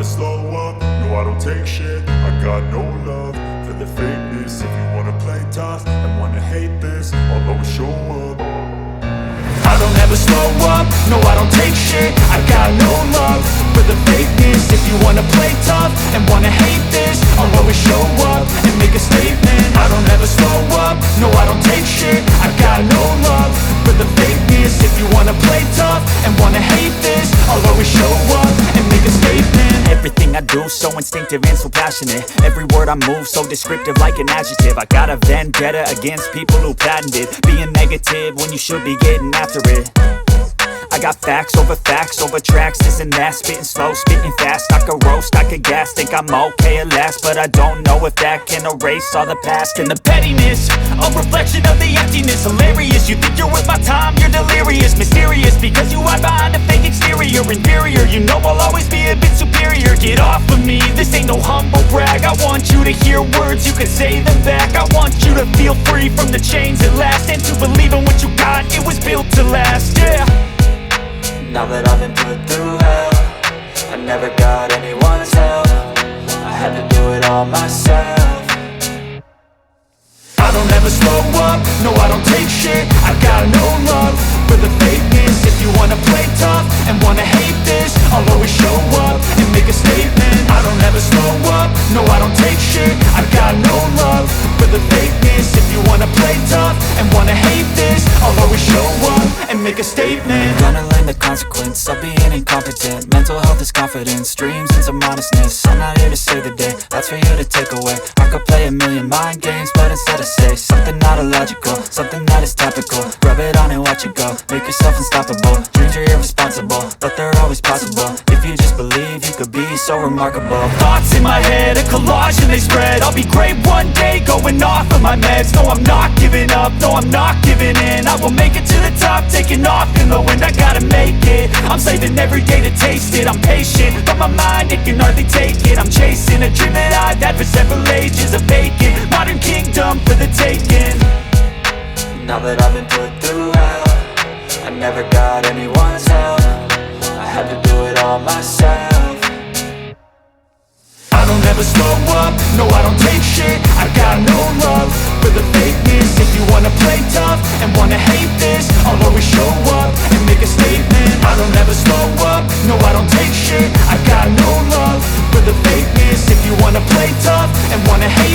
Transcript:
slow up, no I don't take shit. I got no love for the fakeness. If you wanna play tough and wanna hate this, I'll always show up. I don't ever slow up, no I don't take shit. I got no love for the fakeness. If you wanna play tough and wanna hate this, I'll always show up and make a statement. I don't ever slow up, no I don't take shit. I got no love for the fakeness. If you wanna play tough and wanna hate this, I'll always show up and make a statement. Everything I do so instinctive and so passionate. Every word I move so descriptive like an adjective. I got a vendetta against people who patented being negative when you should be getting after it. I got facts over tracks, this and that. Spitting slow, spitting fast, I could roast, I could gas. Think I'm okay at last, but I don't know if that can erase all the past. And the pettiness, a reflection of the emptiness. Hilarious, you think you're worth my time, you're delirious. Mysterious, because you hide behind a fake exterior. Inferior, you know I'll always be a bit superior. Get off of me, this ain't no humble brag. I want you to hear words, you can say them back. I want you to feel free from the chains at last, and to believe in what you got, it was built to last, yeah. Now that I've been put through hell, I never got anyone's help. I had to do it all myself. I don't ever slow up, no I don't take shit. I got no love for the fakeness. If you wanna play tough and wanna hate this, I'll always show up and make a statement. I don't ever slow up, no I don't take shit. I got no love for the fakeness. If you wanna play tough and wanna hate this, I'll always show up and make a statement. Gonna learn the consequence of being incompetent. Mental health is confidence, dreams and some honestness. I'm not here to save the day, that's for you to take away. I could play a million mind games, but instead I say something not illogical, something that is topical. Rub it on and watch it go, make yourself unstoppable. Dreams are irresponsible, but they're always possible. If you just believe, you could be so remarkable. Thoughts in my head, a collage and they spread. I'll be great one day, going off of my meds. No, I'm not giving up, no, I'm not giving in. I will make it to the top, taking off in the wind. I gotta make it, I'm saving every day to taste it. I'm patient, but my mind, it can hardly take it. I'm chasing a dream that I've had for several ages. A vacant, modern kingdom for the taking. Now that I've been put through hell, I never got anyone's help. I had to do it all myself. I don't ever slow up, no I don't take shit. I got no love for the fakeness. If you wanna play tough and wanna hate this, I'll always show up and make a statement. I don't ever slow up, no I don't take shit. I got no love for the fakeness. If you wanna play tough and wanna hate